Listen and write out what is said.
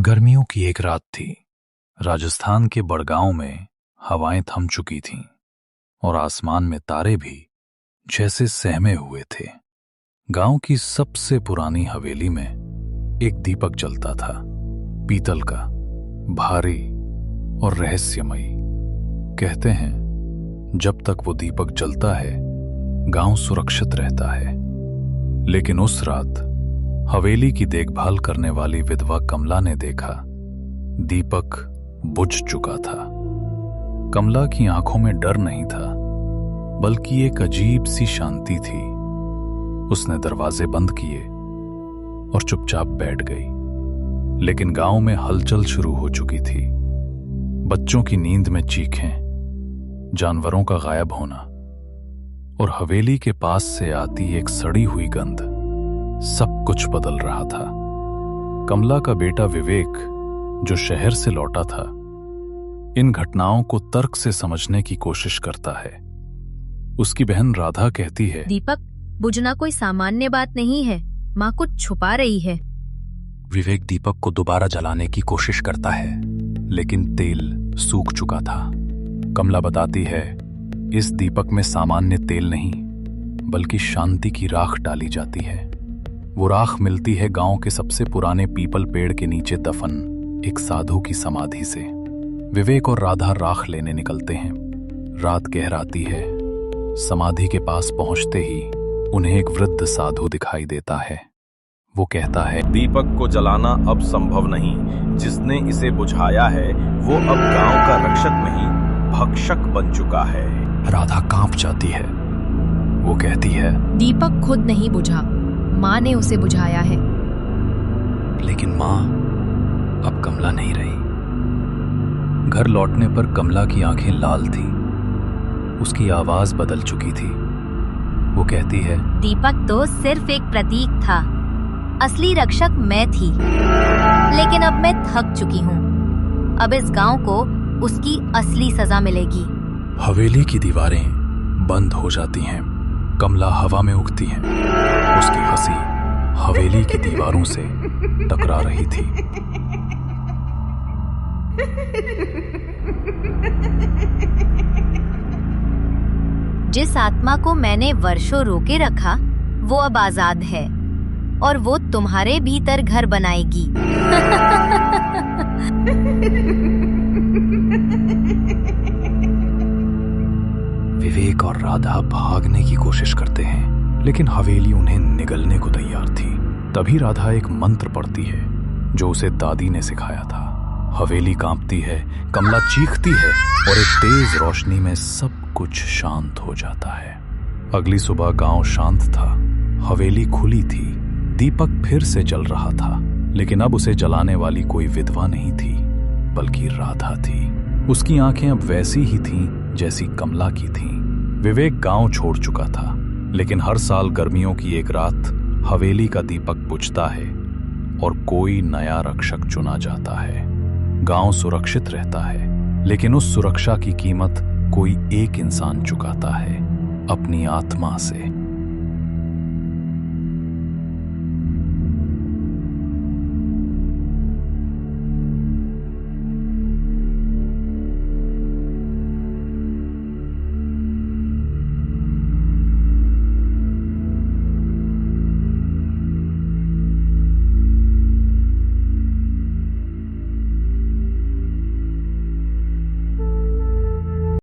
गर्मियों की एक रात थी। राजस्थान के बड़गांव में हवाएं थम चुकी थीं और आसमान में तारे भी जैसे सहमे हुए थे। गांव की सबसे पुरानी हवेली में एक दीपक जलता था, पीतल का, भारी और रहस्यमयी। कहते हैं जब तक वो दीपक जलता है गांव सुरक्षित रहता है। लेकिन उस रात हवेली की देखभाल करने वाली विधवा कमला ने देखा दीपक बुझ चुका था। कमला की आंखों में डर नहीं था, बल्कि एक अजीब सी शांति थी। उसने दरवाजे बंद किए और चुपचाप बैठ गई। लेकिन गांव में हलचल शुरू हो चुकी थी। बच्चों की नींद में चीखें, जानवरों का गायब होना और हवेली के पास से आती एक सड़ी हुई गंध, सब कुछ बदल रहा था। कमला का बेटा विवेक, जो शहर से लौटा था, इन घटनाओं को तर्क से समझने की कोशिश करता है। उसकी बहन राधा कहती है, दीपक बुझना कोई सामान्य बात नहीं है, माँ कुछ छुपा रही है। विवेक दीपक को दोबारा जलाने की कोशिश करता है, लेकिन तेल सूख चुका था। कमला बताती है, इस दीपक में सामान्य तेल नहीं, बल्कि शांति की राख डाली जाती है। वो राख मिलती है गांव के सबसे पुराने पीपल पेड़ के नीचे दफन एक साधु की समाधि से। विवेक और राधा राख लेने निकलते हैं। रात गहराती है। समाधि के पास पहुंचते ही उन्हें एक वृद्ध साधु दिखाई देता है। वो कहता है, दीपक को जलाना अब संभव नहीं। जिसने इसे बुझाया है वो अब गांव का रक्षक नहीं, भक्षक बन चुका है। राधा कांप जाती है। वो कहती है, दीपक खुद नहीं बुझा, माँ ने उसे बुझाया है। लेकिन माँ अब कमला नहीं रही। घर लौटने पर कमला की आंखें लाल थीं। उसकी आवाज बदल चुकी थी। वो कहती है, दीपक तो सिर्फ एक प्रतीक था, असली रक्षक मैं थी। लेकिन अब मैं थक चुकी हूँ। अब इस गांव को उसकी असली सजा मिलेगी। हवेली की दीवारें बंद हो जाती हैं। कमला हवा में उड़ती है। उसकी हंसी हवेली की दीवारों से टकरा रही थी। जिस आत्मा को मैंने वर्षों रोके रखा वो अब आजाद है और वो तुम्हारे भीतर घर बनाएगी। विवेक और राधा भागने की कोशिश करते हैं, लेकिन हवेली उन्हें निगलने को तैयार थी। तभी राधा एक मंत्र पढ़ती है जो उसे दादी ने सिखाया था। हवेली कांपती है, कमला चीखती है और एक तेज रोशनी में सब कुछ शांत हो जाता है। अगली सुबह गांव शांत था। हवेली खुली थी। दीपक फिर से जल रहा था, लेकिन अब उसे जलाने वाली कोई विधवा नहीं थी, बल्कि राधा थी। उसकी आंखें अब वैसी ही थीं जैसी कमला की थीं। विवेक गांव छोड़ चुका था, लेकिन हर साल गर्मियों की एक रात हवेली का दीपक बुझता है और कोई नया रक्षक चुना जाता है। गांव सुरक्षित रहता है, लेकिन उस सुरक्षा की कीमत कोई एक इंसान चुकाता है, अपनी आत्मा से।